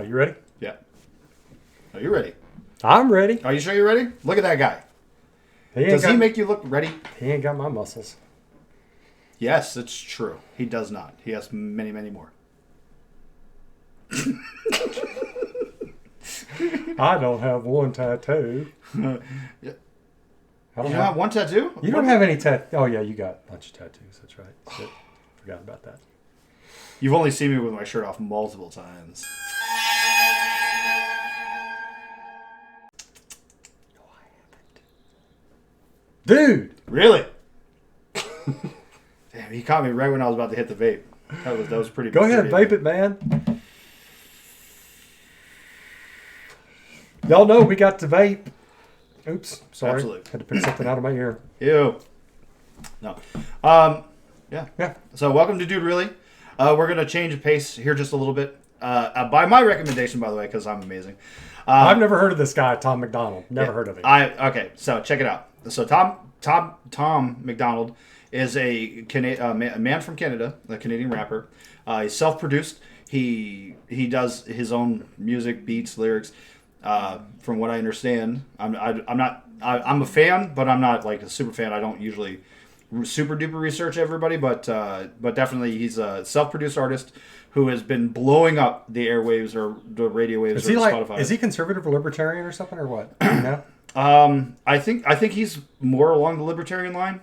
right, you ready? Yeah. Are you ready? I'm ready. Are you sure you're ready? Look at that guy. Does he make you look ready? He ain't got my muscles. Yes, it's true. He does not. He has many, many more. I don't have one tattoo. Yeah. I don't You have one tattoo? You don't have any tattoo. Oh, yeah, you got a bunch of tattoos. That's right. Shit. Forgot about that. You've only seen me with my shirt off multiple times. No, I haven't. Dude! Really? Damn, he caught me right when I was about to hit the vape. That was pretty. Go ahead, pretty vape it, man. Y'all know we got to vape. Oops, sorry. Absolutely. Had to pick something out of my ear. Ew. No. Yeah. Yeah. So welcome to DudeReally. We're going to change the pace here just a little bit. By my recommendation, by the way, because I'm amazing. I've never heard of this guy, Tom MacDonald. Never heard of him. Okay, so check it out. So Tom MacDonald is a man from Canada, a Canadian rapper. He's self-produced. He does his own music, beats, lyrics. From what I understand, I'm a fan, but I'm not like a super fan. I don't usually super duper research everybody, but definitely he's a self-produced artist who has been blowing up the airwaves or the radio waves. Spotify. Is he conservative or libertarian or something or what? You know? I think he's more along the libertarian line.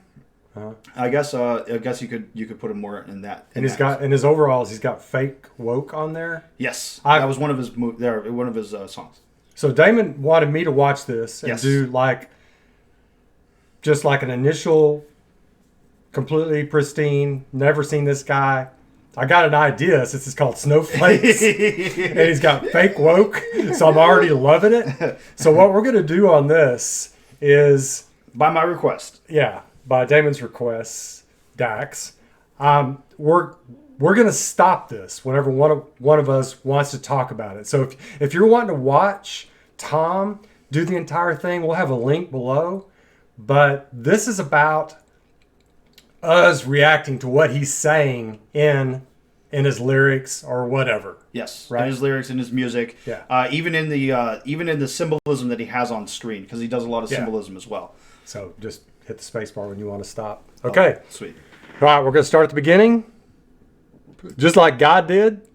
I guess you could put him more in that. And in his overalls, he's got fake woke on there. Yes, that was one of his songs. So Damon wanted me to watch this and do just like an initial, completely pristine, never seen this guy. I got an idea since it's called Snowflakes and he's got fake woke. So I'm already loving it. So what we're going to do on this is... By my request. Yeah, by Damon's request, Dax. We're going to stop this whenever one of us wants to talk about it. So if you're wanting to watch Tom do the entire thing, we'll have a link below. But this is about us reacting to what he's saying in his lyrics or whatever. Yes, right? In his lyrics, in his music. Yeah. Even in the symbolism that he has on screen, because he does a lot of symbolism as well. So just hit the space bar when you want to stop. Okay. Oh, sweet. All right, we're going to start at the beginning, just like God did.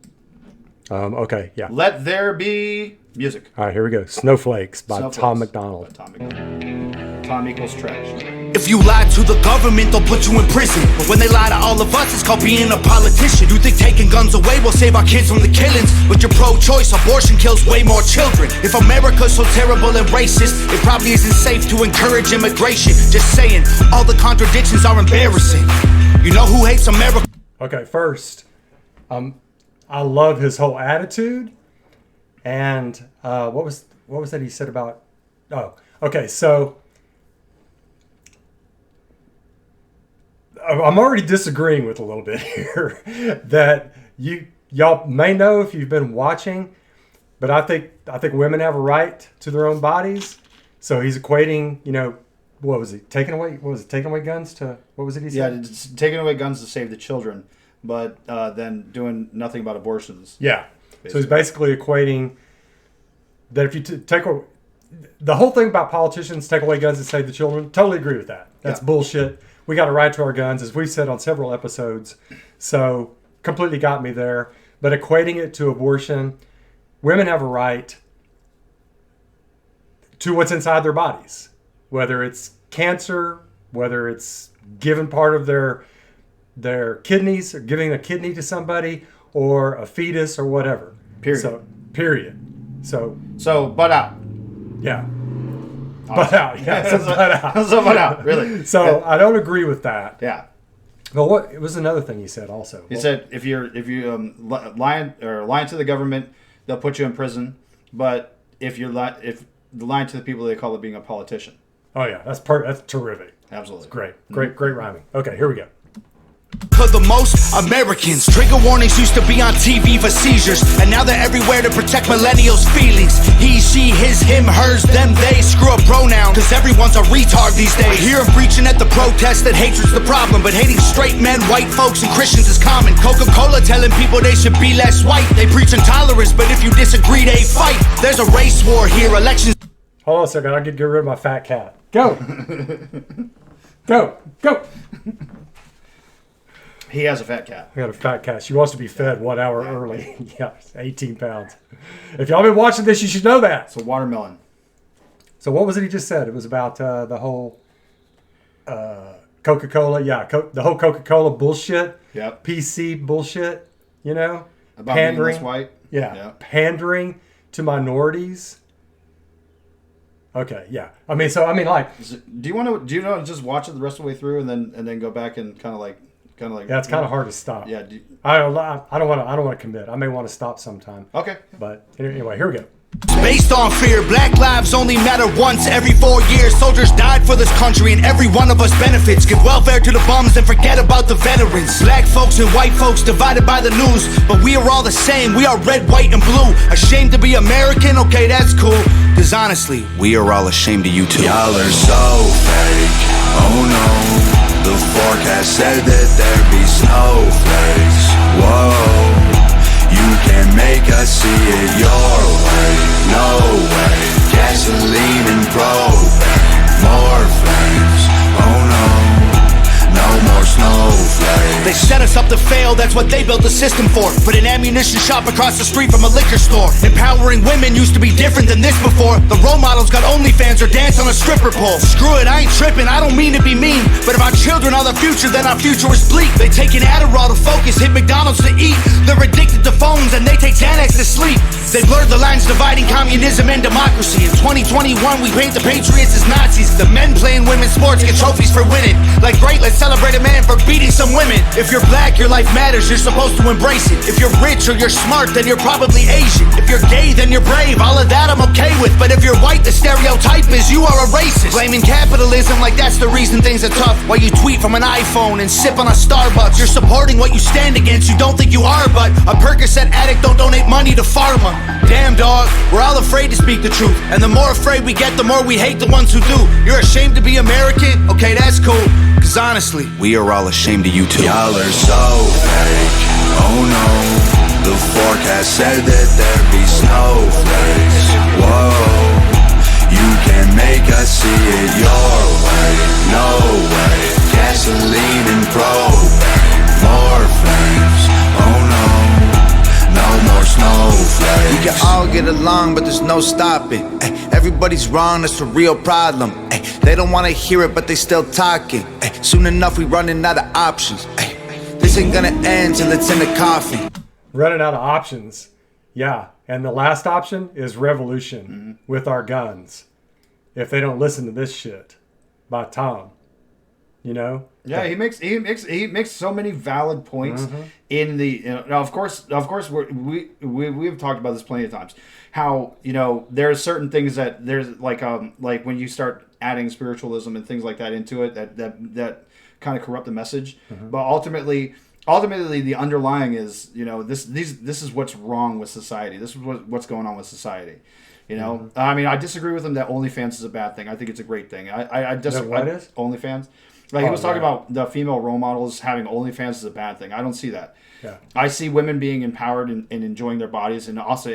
Okay, yeah. Let there be music. All right, here we go. Snowflakes by Tom MacDonald. Tom equals trash. If you lie to the government, they'll put you in prison. But when they lie to all of us, it's called being a politician. You think taking guns away will save our kids from the killings? But you're pro-choice, abortion kills way more children. If America's so terrible and racist, it probably isn't safe to encourage immigration. Just saying, all the contradictions are embarrassing. You know who hates America? Okay, first, I love his whole attitude. And what was that he said about... Oh, okay, so... I'm already disagreeing with a little bit here that y'all may know if you've been watching, but I think women have a right to their own bodies. So he's equating, what was he taking away guns to, what was it he said? Yeah, it's taking away guns to save the children, but then doing nothing about abortions. Yeah. Basically. So he's basically equating that if you the whole thing about politicians take away guns to save the children, totally agree with that. That's bullshit. We got a right to our guns, as we've said on several episodes. So completely got me there. But equating it to abortion, women have a right to what's inside their bodies. Whether it's cancer, whether it's giving part of their kidneys, or giving a kidney to somebody, or a fetus, or whatever. Period. So, butt out. Yeah. Butt out, yeah. So butt out. So butt out, really. So I don't agree with that. Yeah. But it was another thing he said also. He said if you lying to the government, they'll put you in prison. But if lying to the people, they call it being a politician. Oh yeah, that's terrific. Absolutely. It's great rhyming. Okay, here we go. For the most Americans, trigger warnings used to be on TV for seizures, and now they're everywhere to protect millennials' feelings. He, she, his, him, hers, them, they. Screw a pronoun, cause everyone's a retard these days. I hear him preaching at the protest that hatred's the problem, but hating straight men, white folks, and Christians is common. Coca-Cola telling people they should be less white. They preach intolerance, but if you disagree, they fight. There's a race war here, elections. Hold on a second, I can get rid of my fat cat. Go! Go! Go! He has a fat cat. I got a fat cat. She wants to be fed 1 hour early. Yeah, 18 pounds. If y'all been watching this, you should know that. It's a watermelon. So what was it he just said? It was about the whole Coca-Cola. Yeah, the whole Coca-Cola bullshit. Yep. PC bullshit, you know? About pandering. being less white. Yeah, Yep. pandering to minorities. Okay, yeah. Like... Do you want to just watch it the rest of the way through and then go back and kind of like... Yeah, it's kind of hard to stop. Yeah. I don't want to commit. I may want to stop sometime. Okay. But anyway, here we go. Based on fear, black lives only matter once every 4 years. Soldiers died for this country and every one of us benefits. Give welfare to the bums and forget about the veterans. Black folks and white folks divided by the news, but we are all the same. We are red, white, and blue. Ashamed to be American? Okay, that's cool. Cause honestly, we are all ashamed of you too. Y'all are so fake, oh no. The forecast said that there'd be snowflakes. Whoa, you can make us see it your way. No way, gasoline and propane. More flames, oh no, no more snowflakes. They set us up to fail, that's what they built the system for. Put an ammunition shop across the street from a liquor store. Empowering women used to be different than this before. The role models got OnlyFans or dance on a stripper pole. Screw it, I ain't tripping, I don't mean to be mean, but if our children are the future, then our future is bleak. They take an Adderall to focus, hit McDonald's to eat. They're addicted to phones and they take Xanax to sleep. They blurred the lines dividing communism and democracy. In 2021 we paint the patriots as Nazis. The men playing women's sports get trophies for winning. Like great, let's celebrate a man for beating some women. If you're black, your life matters, you're supposed to embrace it. If you're rich or you're smart, then you're probably Asian. If you're gay, then you're brave, all of that I'm okay with. But if you're white, the stereotype is you are a racist. Blaming capitalism like that's the reason things are tough. While you tweet from an iPhone and sip on a Starbucks. You're supporting what you stand against, you don't think you are, but a Percocet addict don't donate money to pharma. Damn dog, we're all afraid to speak the truth. And the more afraid we get, the more we hate the ones who do. You're ashamed to be American? Okay, that's cool. Cause honestly, we are all ashamed of you too. Y'all are so fake, oh no. The forecast said that there'd be snowflakes. Whoa, you can make us see it your way. No way, gasoline and propane. More flames, oh no. No more snowflakes. We can all get along, but there's no stopping. Everybody's wrong, that's the real problem. They don't wanna hear it, but they still talking. Soon enough, we running out of options. This ain't gonna end till it's in the coffin. Running out of options. Yeah. And the last option is revolution with our guns. If they don't listen to this shit by Tom. You know? Yeah, he makes so many valid points in the. Now, of course, we've talked about this plenty of times. How there are certain things that there's like when you start adding spiritualism and things like that into it that kind of corrupt the message. But ultimately, the underlying is this is what's wrong with society. This is what's going on with society. I mean, I disagree with him that OnlyFans is a bad thing. I think it's a great thing. I disagree. What is OnlyFans? Like he was talking about the female role models having OnlyFans is a bad thing. I don't see that. Yeah. I see women being empowered and enjoying their bodies, and also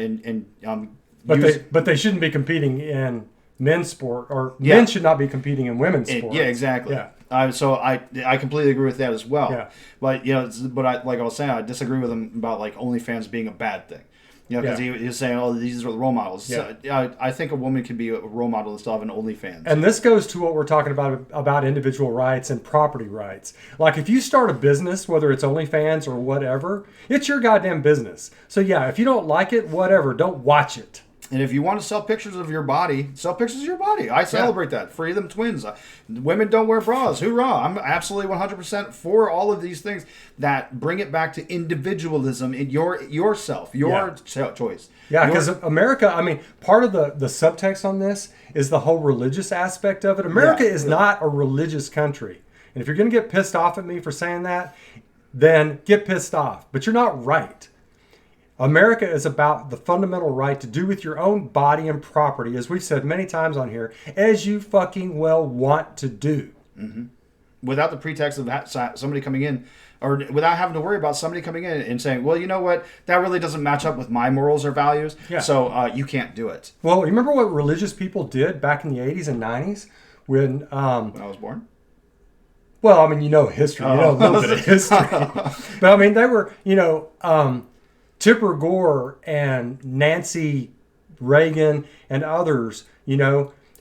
but they shouldn't be competing in men's sport, or men should not be competing in women's sport. Yeah, exactly. Yeah. So I completely agree with that as well. Yeah. But like I was saying, I disagree with him about like OnlyFans being a bad thing. Because he was saying, "Oh, these are the role models." Yeah. So, I think a woman can be a role model and still have an OnlyFans. And this goes to what we're talking about individual rights and property rights. Like if you start a business, whether it's OnlyFans or whatever, it's your goddamn business. So yeah, if you don't like it, whatever, don't watch it. And if you want to sell pictures of your body, sell pictures of your body. I celebrate that. Free them twins. Women don't wear bras. Hoorah. I'm absolutely 100% for all of these things that bring it back to individualism in yourself, your choice. Yeah, because America, I mean, part of the subtext on this is the whole religious aspect of it. America is not a religious country. And if you're going to get pissed off at me for saying that, then get pissed off. But you're not right. America is about the fundamental right to do with your own body and property, as we've said many times on here, as you fucking well want to do. Without the pretext of somebody coming in, or without having to worry about somebody coming in and saying, well, you know what, that really doesn't match up with my morals or values, so you can't do it. Well, remember what religious people did back in the 80s and 90s when I was born? Well, I mean, you know history. You know a little bit of history. But, I mean, they were, Tipper Gore and Nancy Reagan and others,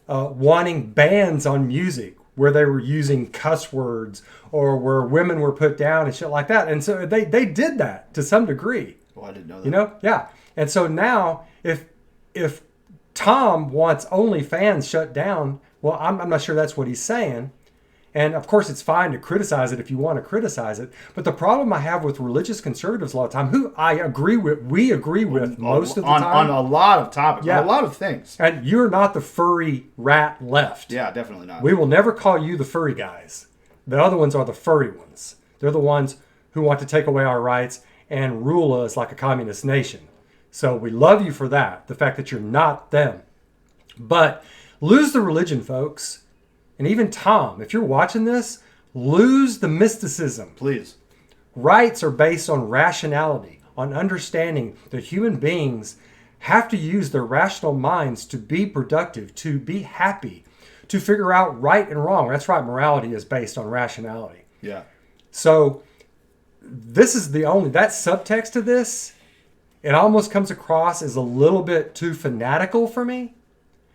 wanting bans on music where they were using cuss words or where women were put down and shit like that. And so they did that to some degree. Well, I didn't know that. Yeah. And so now if Tom wants OnlyFans shut down, well, I'm not sure that's what he's saying. And of course, it's fine to criticize it if you want to criticize it. But the problem I have with religious conservatives a lot of time, who we agree with most of the time. On a lot of topics, on a lot of things. And you're not the furry rat left. Yeah, definitely not. We will never call you the furry guys. The other ones are the furry ones. They're the ones who want to take away our rights and rule us like a communist nation. So we love you for that, the fact that you're not them. But lose the religion, folks. And even Tom, if you're watching this, lose the mysticism. Please. Rights are based on rationality, on understanding that human beings have to use their rational minds to be productive, to be happy, to figure out right and wrong. That's right, morality is based on rationality. Yeah. So this is that subtext of this, it almost comes across as a little bit too fanatical for me.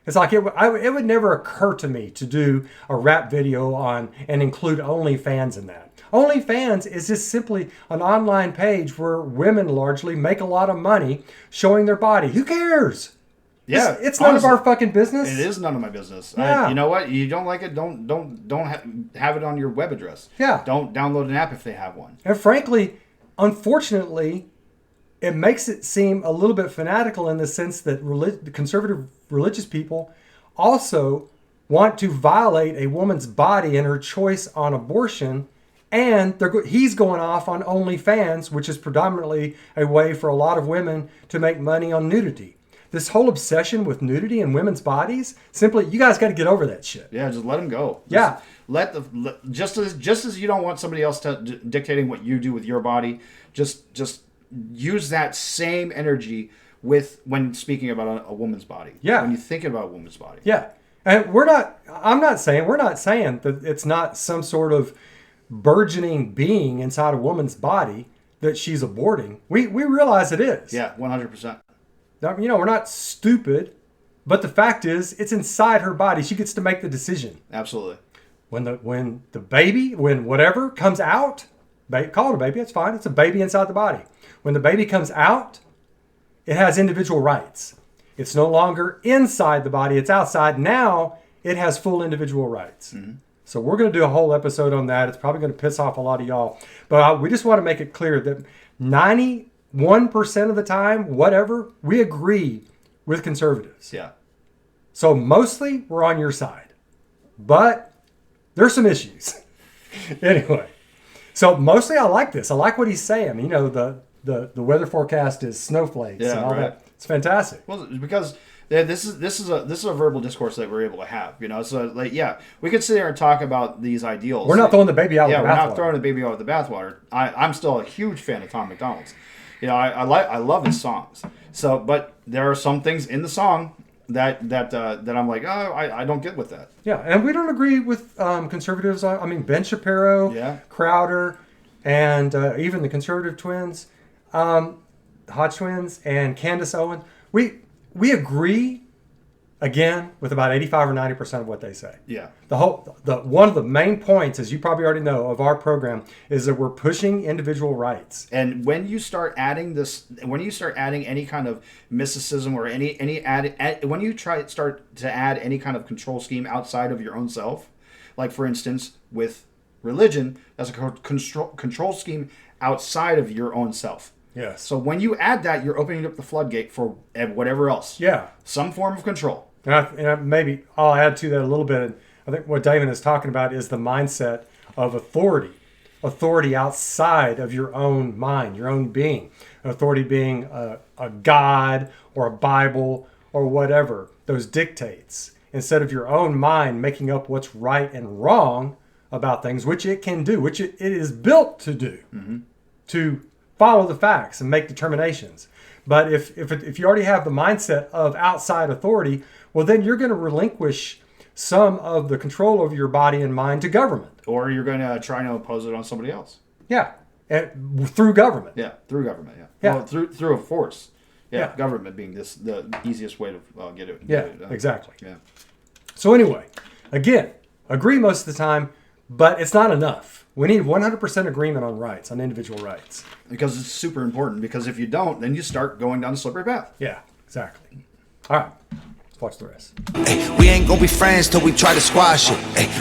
It's like it would never occur to me to do a rap video on and include OnlyFans in that. OnlyFans is just simply an online page where women largely make a lot of money showing their body. Who cares? Yeah, it's none of our fucking business. It is none of my business. Yeah. You know what? You don't like it? Don't have it on your web address. Yeah. Don't download an app if they have one. And frankly, unfortunately, it makes it seem a little bit fanatical in the sense that conservative religious people also want to violate a woman's body and her choice on abortion, and he's going off on OnlyFans, which is predominantly a way for a lot of women to make money on nudity. This whole obsession with nudity and women's bodies, simply, you guys got to get over that shit. Yeah, just let them go. Just, Just as you don't want somebody else dictating what you do with your body, just use that same energy when speaking about a woman's body. Yeah. When you think about a woman's body. Yeah. And we're not saying that it's not some sort of burgeoning being inside a woman's body that she's aborting. We realize it is. Yeah, 100%. We're not stupid, but the fact is it's inside her body. She gets to make the decision. Absolutely. When the baby, when whatever comes out, call it a baby, it's fine. It's a baby inside the body. When the baby comes out, it has individual rights. It's no longer inside the body, it's outside. Now it has full individual rights. Mm-hmm. So we're going to do a whole episode on that. It's probably going to piss off a lot of y'all. But we just want to make it clear that 91% of the time, whatever, we agree with conservatives. Yeah. So mostly we're on your side. But there's some issues. Anyway. So mostly I like this. I like what he's saying. The weather forecast is snowflakes and all that. It's fantastic. Well, because this is a verbal discourse that we're able to have. So we could sit there and talk about these ideals. We're not throwing the baby out with the bathwater. Yeah, we're not throwing the baby out with the bathwater. I'm still a huge fan of Tom MacDonald's. I love his songs. So, but there are some things in the song that I'm like, I don't get with that. Yeah, and we don't agree with conservatives. I mean, Ben Shapiro, Crowder, and even the conservative twins, Hot Twins, and Candace Owen. We agree, again, with about 85 or 90% of what they say. Yeah. One of the main points, as you probably already know, of our program is that we're pushing individual rights. And when you start adding any kind of mysticism or when you start to add any kind of control scheme outside of your own self, like for instance with religion, that's a control scheme outside of your own self. Yes. So when you add that, you're opening up the floodgate for whatever else. Yeah. Some form of control. And maybe I'll add to that a little bit. I think what Damon is talking about is the mindset of authority. authority outside of your own mind, your own being. Authority being a God or a Bible or whatever, those dictates. Instead of your own mind making up what's right and wrong about things, which it can do, which it is built to do, to follow the facts and make determinations. But if you already have the mindset of outside authority, well, then you're going to relinquish some of the control over your body and mind to government. Or you're going to try to impose it on somebody else. Yeah, and through government. Yeah, through government. Yeah, Yeah. Well, through a force. Yeah, Yeah. government being the easiest way to get it. Yeah, get it done. exactly. Yeah. So anyway, again, agree most of the time, but it's not enough. We need 100% agreement on rights, on individual rights. Because it's super important. Because if you don't, then you start going down a slippery path. Yeah, exactly. All right, let's watch the rest. We ain't gonna be friends till we try to squash it.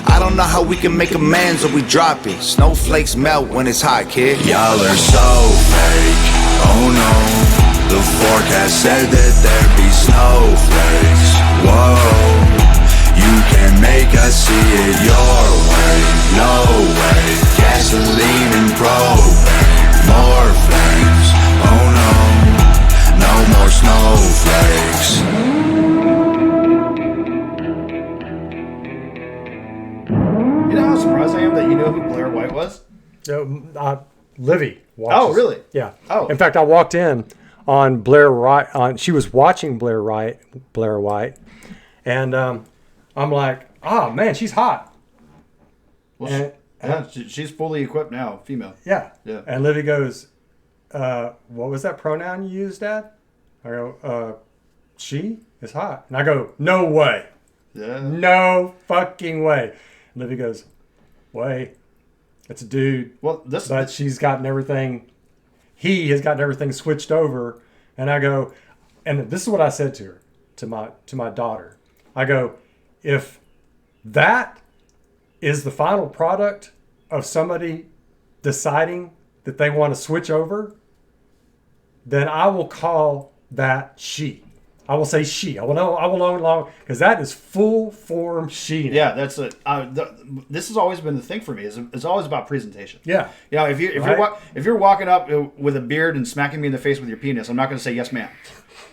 I don't know how we can make amends or we drop it. Snowflakes melt when it's hot, kid. Y'all are so fake, oh no. The forecast said that there'd be snowflakes. Whoa, you can make us see it your way. No way, gasoline and propane. More flames, oh no. No more snowflakes. You know how surprised I am that you know who Blair White was? Livy watches. Oh, really? Yeah. Oh. In fact, I walked in on Blair White. She was watching Blair White, and I'm like, oh man, she's hot. Well, she's fully equipped now, female. Yeah. Yeah. And Livy goes, what was that pronoun you used, Dad? I go, she is hot. And I go, no way. Yeah. No fucking way. And Livy goes, way. It's a dude. Well, But she's gotten everything. He has gotten everything switched over. And I go, and this is what I said to her, to my daughter. I go, if that is the final product of somebody deciding that they want to switch over, then I will call that she. I will say she. I will know because that is full form she. Yeah, that's it. This has always been the thing for me. It's always about presentation. Yeah. You know, if you're walking up with a beard and smacking me in the face with your penis, I'm not going to say yes, ma'am.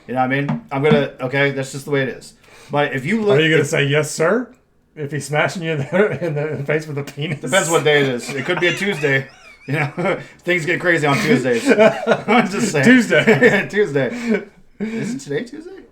You know what I mean? I'm gonna that's just the way it is. But if you look, Are you going to say yes, sir? If he's smashing you in the face with a penis? depends what day it is. It could be a Tuesday. You know, things get crazy on Tuesdays. I'm just saying. Tuesday. Is it today Tuesday?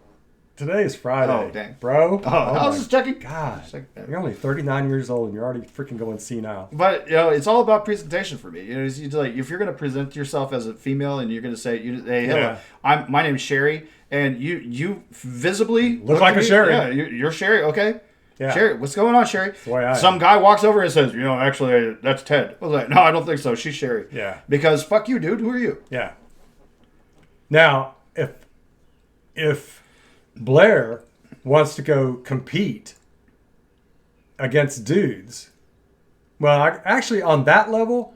Today is Friday. Oh, dang. Bro. I was just checking. God. You're only 39 years old and you're already freaking going senile. But you know, it's all about presentation for me. You know, it's like if you're going to present yourself as a female and you're going to say, "Hey, hello, my name's Sherry," and you visibly look like a Sherry. Yeah, you're Sherry. Okay. Yeah. Sherry, what's going on, Sherry? the way I Some am. guy walks over and says, actually, that's Ted. I was like, no, I don't think so. She's Sherry. Yeah. Because fuck you, dude. Who are you? Yeah. Now, if Blair wants to go compete against dudes, well, actually, on that level,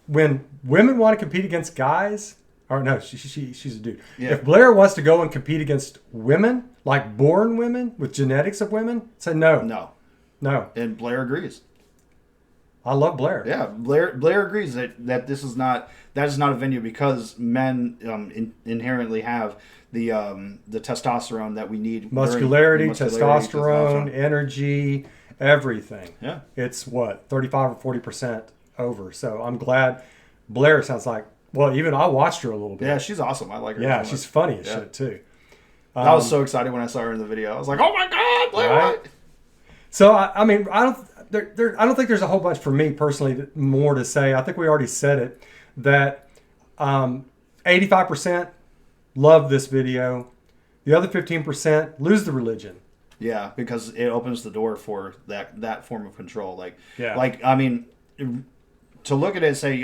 when women want to compete against guys, or no, she's a dude. Yeah. If Blair wants to go and compete against women, like born women with genetics of women, say no. No. And Blair agrees. I love Blair. Yeah, Blair agrees that that is not a venue because men inherently have the testosterone that we need. Muscularity, testosterone, energy, everything. Yeah. It's 35 or 40% over. So I'm glad Blair sounds like, well, even I watched her a little bit. Yeah, she's awesome. I like her. Yeah, so she's much. funny as shit too. I was so excited when I saw her in the video. I was like, oh my God, Blair Right? White. So I mean, I don't think there's a whole bunch for me personally more to say. I think we already said it that 85% love this video. The other 15% lose the religion. Yeah, because it opens the door for that form of control. Like Yeah. I mean, to look at it and say,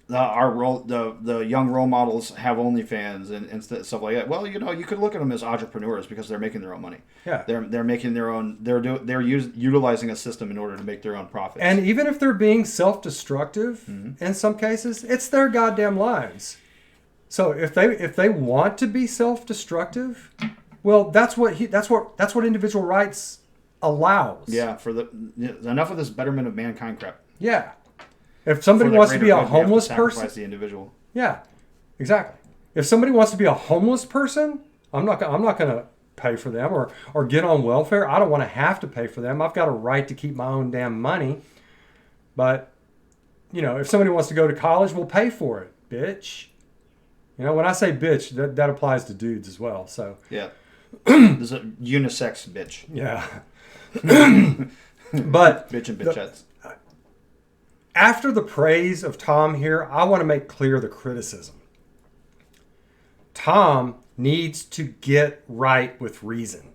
the young role models have OnlyFans and stuff like that. Well, you could look at them as entrepreneurs because they're making their own money. Yeah. They're making their own. They're utilizing a system in order to make their own profits. And even if they're being self-destructive in some cases, it's their goddamn lives. So if they want to be self-destructive, well, that's what individual rights allows. yeah, enough of this betterment of mankind crap. Yeah. If somebody For the wants to be greater a good, we have to homeless sacrifice person, the individual. yeah, exactly. If somebody wants to be a homeless person, I'm not going to pay for them or get on welfare. I don't want to have to pay for them. I've got a right to keep my own damn money. But, you know, if somebody wants to go to college, we'll pay for it, bitch. You know, when I say bitch, that applies to dudes as well. So Yeah. There's a unisex bitch. yeah. But Bitch and bitchettes. after the praise of Tom here, I want to make clear the criticism. Tom needs to get right with reason.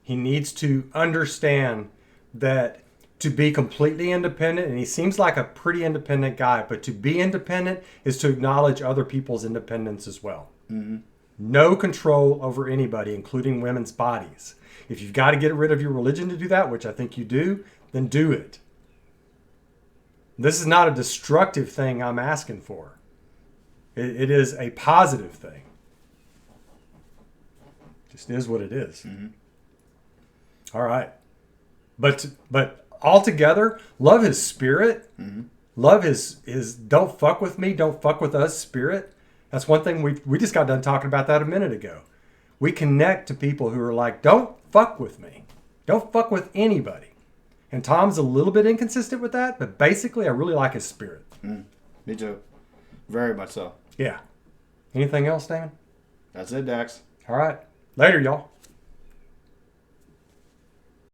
He needs to understand that to be completely independent, and he seems like a pretty independent guy, but to be independent is to acknowledge other people's independence as well. Mm-hmm. No control over anybody, including women's bodies. If you've got to get rid of your religion to do that, which I think you do, then do it. This is not a destructive thing I'm asking for. It is a positive thing. Just is what it is. Mm-hmm. All right. But altogether, love his spirit. Mm-hmm. Love his don't fuck with me, don't fuck with us spirit. That's one thing we just got done talking about that a minute ago. We connect to people who are like, don't fuck with me. Don't fuck with anybody. And Tom's a little bit inconsistent with that, but basically I really like his spirit. Me too. Very much so. Yeah. Anything else, Dan? That's it, Dax. All right. Later, y'all.